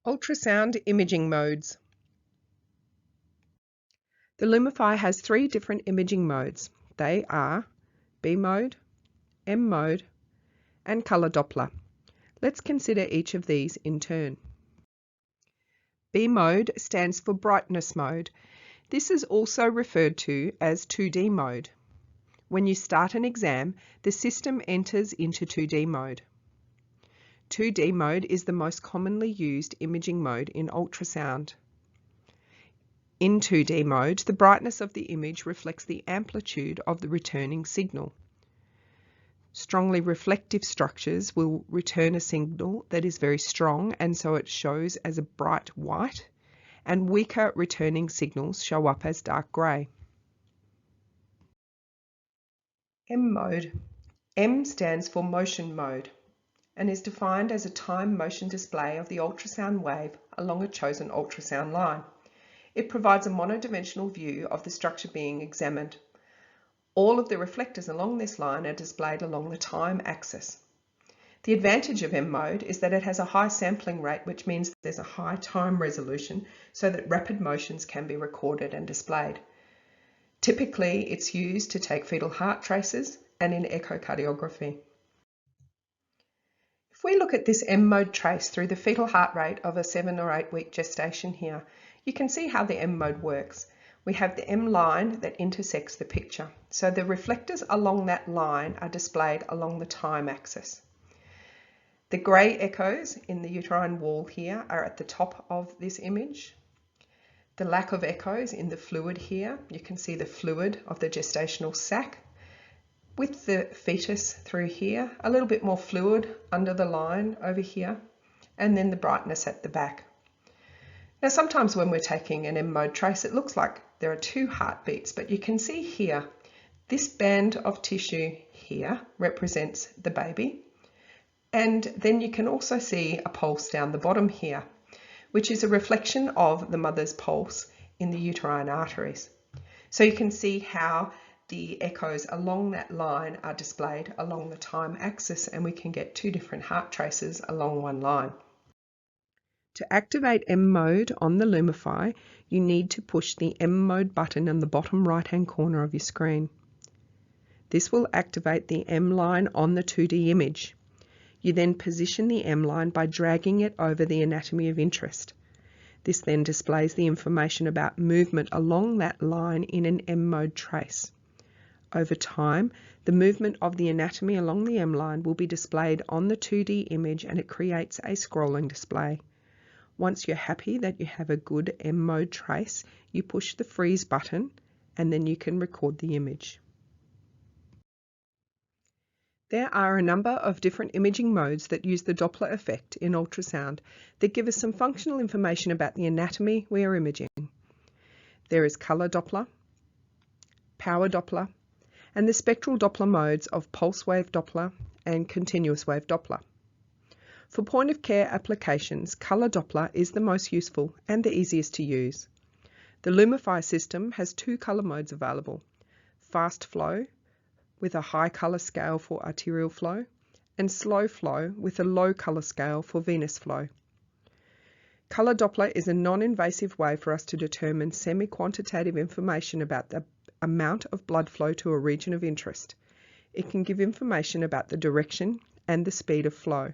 Ultrasound imaging modes. The Lumify has 3 different imaging modes. They are B mode, M mode, and color Doppler. Let's consider each of these in turn. B mode stands for brightness mode. This is also referred to as 2D mode. When you start an exam, the system enters into 2D mode. 2D mode is the most commonly used imaging mode in ultrasound. In 2D mode, the brightness of the image reflects the amplitude of the returning signal. Strongly reflective structures will return a signal that is very strong, and so it shows as a bright white, and weaker returning signals show up as dark grey. M mode. M stands for motion mode and is defined as a time motion display of the ultrasound wave along a chosen ultrasound line. It provides a monodimensional view of the structure being examined. All of the reflectors along this line are displayed along the time axis. The advantage of M mode is that it has a high sampling rate, which means there's a high time resolution so that rapid motions can be recorded and displayed. Typically, it's used to take fetal heart traces and in echocardiography. If we look at this M mode trace through the fetal heart rate of a 7 or 8 week gestation here, you can see how the M mode works. We have the M line that intersects the picture. So the reflectors along that line are displayed along the time axis. The grey echoes in the uterine wall here are at the top of this image. The lack of echoes in the fluid here, you can see the fluid of the gestational sac with the fetus through here, a little bit more fluid under the line over here, and then the brightness at the back. Now sometimes when we're taking an M mode trace, it looks like there are 2 heartbeats, but you can see here, this band of tissue here represents the baby. And then you can also see a pulse down the bottom here, which is a reflection of the mother's pulse in the uterine arteries. So you can see how the echoes along that line are displayed along the time axis, and we can get 2 different heart traces along one line. To activate M mode on the Lumify, you need to push the M mode button in the bottom right-hand corner of your screen. This will activate the M line on the 2D image. You then position the M line by dragging it over the anatomy of interest. This then displays the information about movement along that line in an M mode trace. Over time, the movement of the anatomy along the M line will be displayed on the 2D image, and it creates a scrolling display. Once you're happy that you have a good M mode trace, you push the freeze button and then you can record the image. There are a number of different imaging modes that use the Doppler effect in ultrasound that give us some functional information about the anatomy we are imaging. There is color Doppler, power Doppler, and the spectral Doppler modes of pulse wave Doppler and continuous wave Doppler. For point-of-care applications, color Doppler is the most useful and the easiest to use. The Lumify system has 2 color modes available: fast flow with a high color scale for arterial flow, and slow flow with a low color scale for venous flow. Color Doppler is a non-invasive way for us to determine semi-quantitative information about the amount of blood flow to a region of interest. It can give information about the direction and the speed of flow.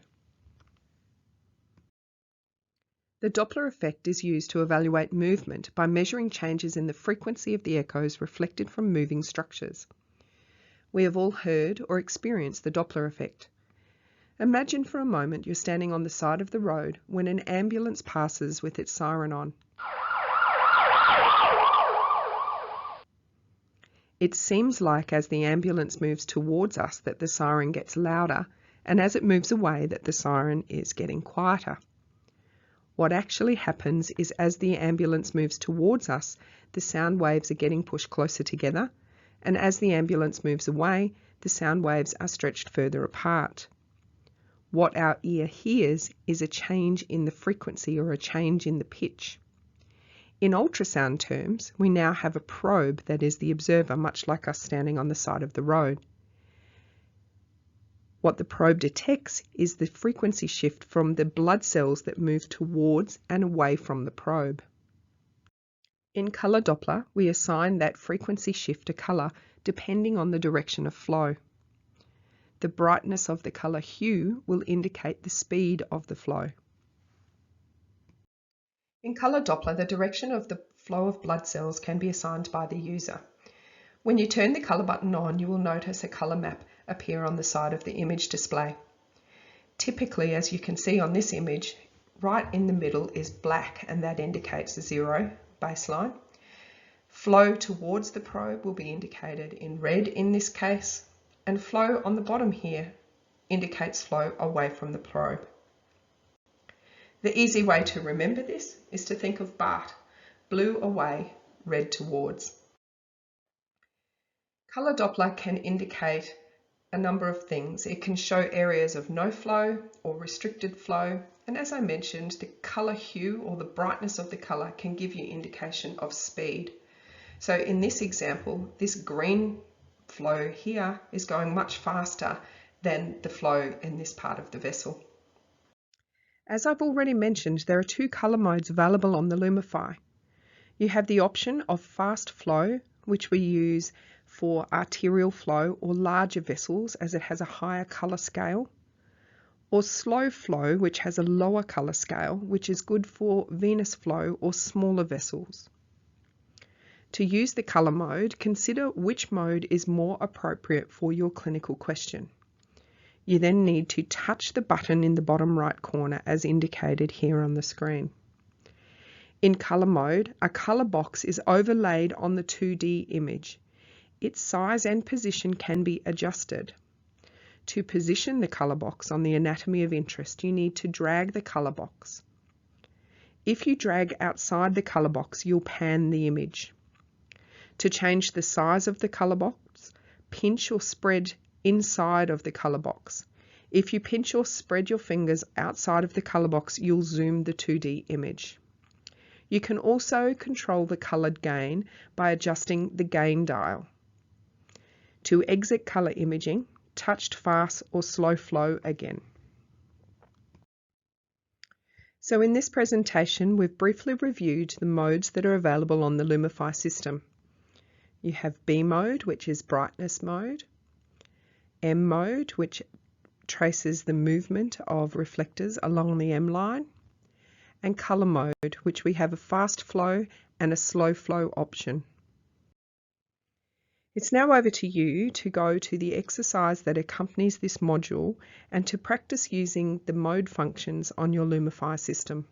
The Doppler effect is used to evaluate movement by measuring changes in the frequency of the echoes reflected from moving structures. We have all heard or experienced the Doppler effect. Imagine for a moment you're standing on the side of the road when an ambulance passes with its siren on. It seems like as the ambulance moves towards us that the siren gets louder, and as it moves away that the siren is getting quieter. What actually happens is as the ambulance moves towards us, the sound waves are getting pushed closer together, and as the ambulance moves away, the sound waves are stretched further apart. What our ear hears is a change in the frequency or a change in the pitch. In ultrasound terms, we now have a probe that is the observer, much like us standing on the side of the road. What the probe detects is the frequency shift from the blood cells that move towards and away from the probe. In color Doppler, we assign that frequency shift a color depending on the direction of flow. The brightness of the color hue will indicate the speed of the flow. In color Doppler, the direction of the flow of blood cells can be assigned by the user. When you turn the color button on, you will notice a color map appear on the side of the image display. Typically, as you can see on this image, right in the middle is black, and that indicates 0 baseline. Flow towards the probe will be indicated in red in this case, and flow on the bottom here indicates flow away from the probe. The easy way to remember this is to think of BART, blue away, red towards. Color Doppler can indicate a number of things. It can show areas of no flow or restricted flow, and as I mentioned, the color hue or the brightness of the color can give you indication of speed. So in this example, this green flow here is going much faster than the flow in this part of the vessel. As I've already mentioned, there are two color modes available on the Lumify. You have the option of fast flow, which we use for arterial flow or larger vessels as it has a higher color scale, or slow flow, which has a lower color scale, which is good for venous flow or smaller vessels. To use the color mode, consider which mode is more appropriate for your clinical question. You then need to touch the button in the bottom right corner as indicated here on the screen. In color mode, a color box is overlaid on the 2D image. Its size and position can be adjusted. To position the color box on the anatomy of interest, you need to drag the color box. If you drag outside the color box, you'll pan the image. To change the size of the color box, pinch or spread inside of the color box. If you pinch or spread your fingers outside of the color box, you'll zoom the 2D image. You can also control the colored gain by adjusting the gain dial. To exit color imaging, touch fast or slow flow again. So in this presentation, we've briefly reviewed the modes that are available on the Lumify system. You have B mode, which is brightness mode, M mode, which traces the movement of reflectors along the M line, and color mode, which we have a fast flow and a slow flow option. It's now over to you to go to the exercise that accompanies this module and to practice using the mode functions on your Lumify system.